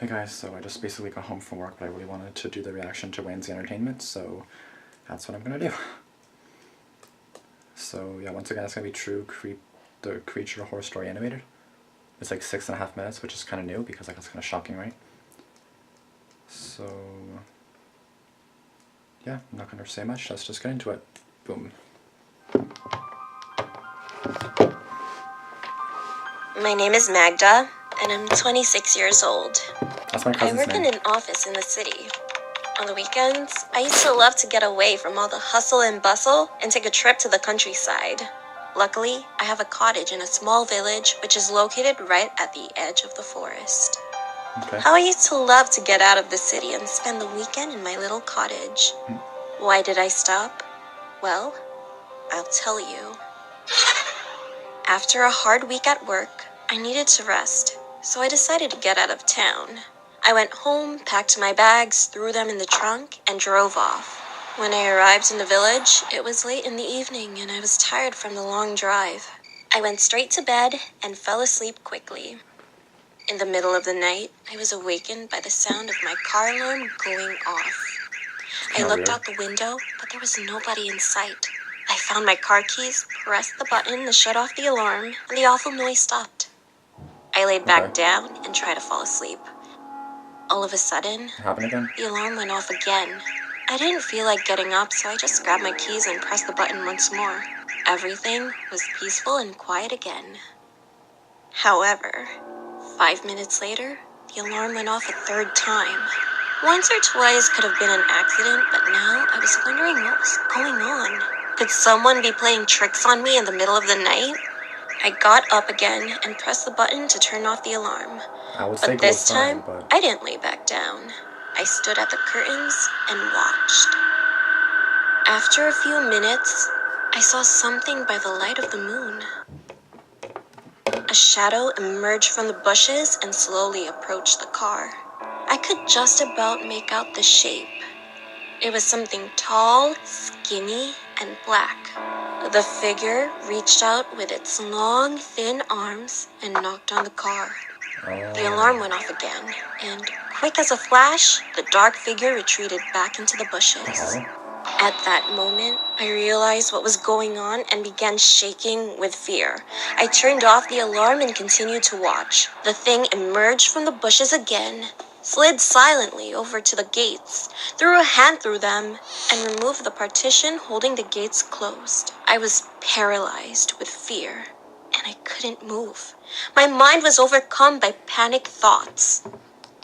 Hey guys, so I just basically got home from work, but I really wanted to do the reaction to Wansee Entertainment, so that's what I'm gonna do. So yeah, once again, it's gonna be the Creature Horror Story animated. It's like 6.5 minutes, which is kind of new because like that's kind of shocking, right? So yeah, I'm not gonna say much. Let's just get into it. Boom. My name is Magda, and I'm 26 years old. That's my cousin's I work name. in an office in the city. On the weekends, I used to love to get away from all the hustle and bustle and take a trip to the countryside. Luckily, I have a cottage in a small village which is located right at the edge of the forest. Okay. How I used to love to get out of the city and spend the weekend in my little cottage. Why did I stop? Well, I'll tell you. After a hard week at work, I needed to rest, so I decided to get out of town. I went home, packed my bags, threw them in the trunk, and drove off. When I arrived in the village, it was late in the evening and I was tired from the long drive. I went straight to bed and fell asleep quickly. In the middle of the night, I was awakened by the sound of my car alarm going off. I looked out the window, but there was nobody in sight. I found my car keys, pressed the button to shut off the alarm, and the awful noise stopped. I laid back down and tried to fall asleep. All of a sudden, the alarm went off again. I didn't feel like getting up, so I just grabbed my keys and pressed the button once more. Everything was peaceful and quiet again. However, 5 minutes later, the alarm went off a third time. Once or twice could have been an accident, but now I was wondering what was going on. Could someone be playing tricks on me in the middle of the night? I got up again and pressed the button to turn off the alarm. But this time, I didn't lay back down. I stood at the curtains and watched. After a few minutes, I saw something by the light of the moon. A shadow emerged from the bushes and slowly approached the car. I could just about make out the shape. It was something tall, skinny, and black. The figure reached out with its long, thin arms and knocked on the car. The alarm went off again, and quick as a flash, the dark figure retreated back into the bushes. At that moment, I realized what was going on and began shaking with fear. I turned off the alarm and continued to watch. The thing emerged from the bushes again, slid silently over to the gates, threw a hand through them, and removed the partition holding the gates closed. I was paralyzed with fear, and I couldn't move. My mind was overcome by panic thoughts.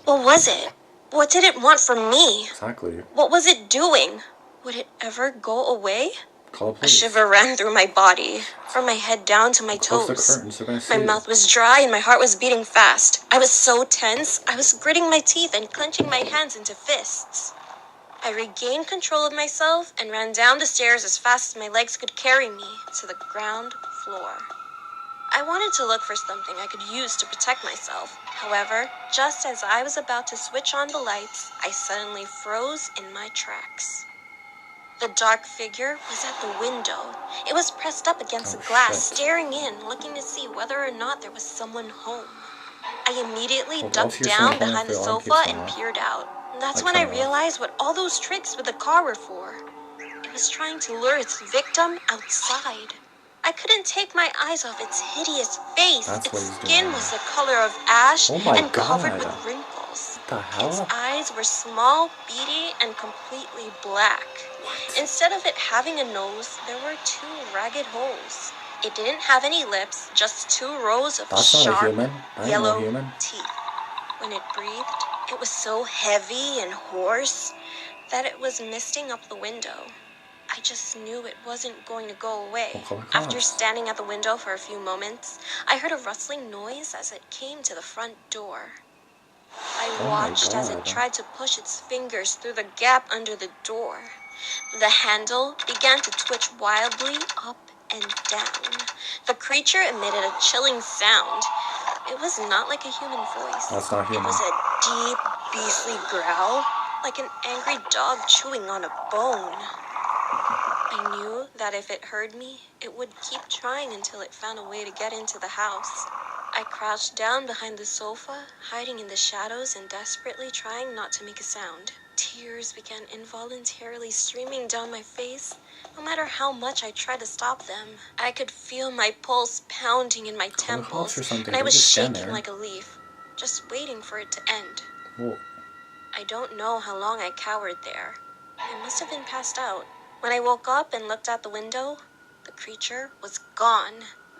What was it? What did it want from me? Exactly. What was it doing? Would it ever go away? Call police. A shiver ran through my body, from my head down to my toes. My mouth was dry and my heart was beating fast. I was so tense, I was gritting my teeth and clenching my hands into fists. I regained control of myself and ran down the stairs as fast as my legs could carry me to the ground floor. I wanted to look for something I could use to protect myself. However, just as I was about to switch on the lights, I suddenly froze in my tracks. The dark figure was at the window. It was pressed up against the glass, staring in, looking to see whether or not there was someone home. I immediately ducked down behind the sofa and peered out. That's when I realized what all those tricks with the car were for. It was trying to lure its victim outside. I couldn't take my eyes off its hideous face. Its skin was the color of ash and covered with wrinkles. Its eyes were small, beady, and completely black. Instead of it having a nose, there were 2 ragged holes. It didn't have any lips, just 2 rows of sharp, yellow teeth. When it breathed, it was so heavy and hoarse that it was misting up the window. I just knew it wasn't going to go away. After standing at the window for a few moments, I heard a rustling noise as it came to the front door. I watched as it tried to push its fingers through the gap under the door. The handle began to twitch wildly up and down. The creature emitted a chilling sound. It was not like a human voice. That's not human. It was a deep, beastly growl, like an angry dog chewing on a bone. I knew that if it heard me, it would keep trying until it found a way to get into the house. I crouched down behind the sofa, hiding in the shadows and desperately trying not to make a sound. Tears began involuntarily streaming down my face. No matter how much I tried to stop them, I could feel my pulse pounding in my Call the cops or temples, something. and I Don't was just stand shaking there. like a leaf, just waiting for it to end. Whoa. I don't know how long I cowered there. I must have been passed out. When I woke up and looked out the window, the creature was gone.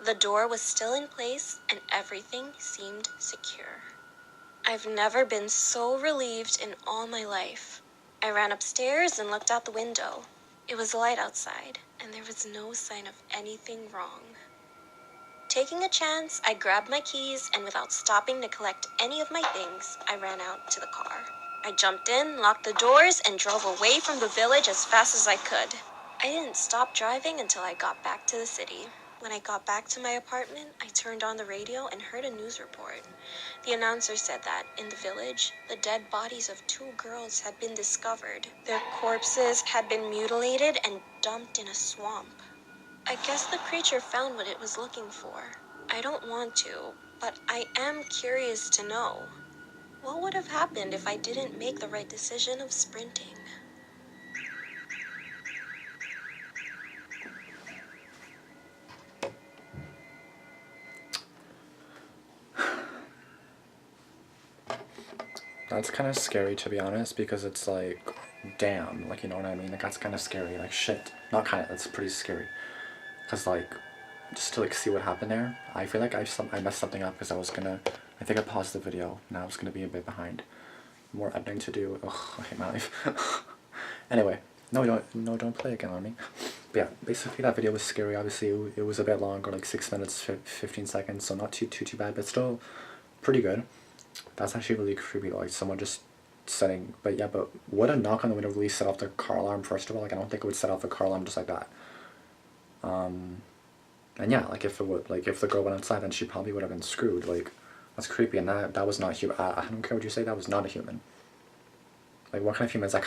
The door was still in place, and everything seemed secure. I've never been so relieved in all my life. I ran upstairs and looked out the window. It was light outside, and there was no sign of anything wrong. Taking a chance, I grabbed my keys, and without stopping to collect any of my things, I ran out to the car. I jumped in, locked the doors, and drove away from the village as fast as I could. I didn't stop driving until I got back to the city. When I got back to my apartment, I turned on the radio and heard a news report. The announcer said that, in the village, the dead bodies of 2 girls had been discovered. Their corpses had been mutilated and dumped in a swamp. I guess the creature found what it was looking for. I don't want to, but I am curious to know. What would have happened if I didn't make the right decision of sprinting? That's kind of scary, to be honest, because it's like, damn, like, you know what I mean? Like, that's kind of scary, like, shit. Not kind of, that's pretty scary. Because, like, just to, like, see what happened there, I feel like I messed something up because I think I paused the video, and I was gonna be a bit behind. More editing to do. Ugh, I hate my life. Anyway, don't play again on me. But yeah, basically that video was scary. Obviously, it was a bit longer, like 6 minutes, 15 seconds, so not too bad, but still pretty good. That's actually really creepy, like someone just setting, but would a knock on the window really set off the car alarm, first of all? Like, I don't think it would set off the car alarm just like that. And yeah, like, if the girl went outside, then she probably would have been screwed. Like, that's creepy, and that was not human. I don't care what you say, that was not a human. Like, what kind of human is like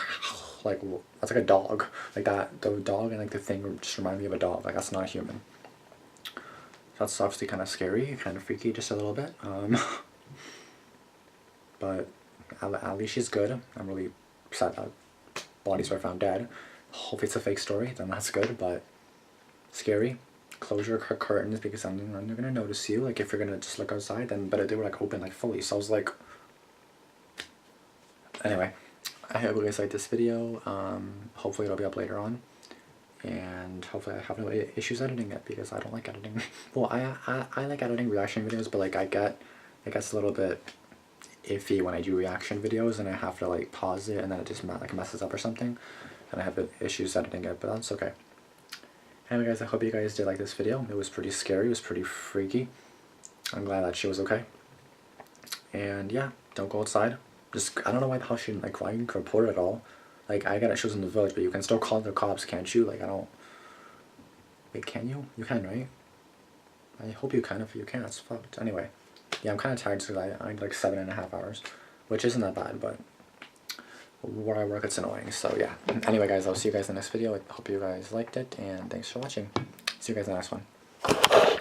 that's like a dog. Like, that, the dog and like the thing just remind me of a dog. Like, that's not a human. That's obviously kind of scary, kind of freaky, just a little bit. But at least she's good. I'm really sad that bodies were found dead. Hopefully it's a fake story, then that's good, but scary. Close your curtains because I'm not gonna notice you. Like, if you're gonna just look outside, then, but they were like open like fully, so I was like, anyway, I hope you guys liked this video. Hopefully it'll be up later on, and hopefully I have no issues editing it, because I don't like editing. Well, I like editing reaction videos, but like it gets a little bit iffy when I do reaction videos and I have to like pause it and then it just like messes up or something, and I have issues editing it, but that's okay. Anyway guys, I hope you guys did like this video. It was pretty scary, it was pretty freaky. I'm glad that she was okay. And yeah, don't go outside. Just, I don't know why she didn't, like, why you can report it at all. Like, I get it, she was in the village, but you can still call the cops, can't you? Like, I don't, wait, can you? You can, right? I hope you can. If you can, it's fucked. Anyway, yeah, I'm kind of tired because I need like 7.5 hours, which isn't that bad, but where I work, it's annoying. So yeah, anyway guys, I'll see you guys in the next video. I hope you guys liked it, and thanks for watching. See you guys in the next one.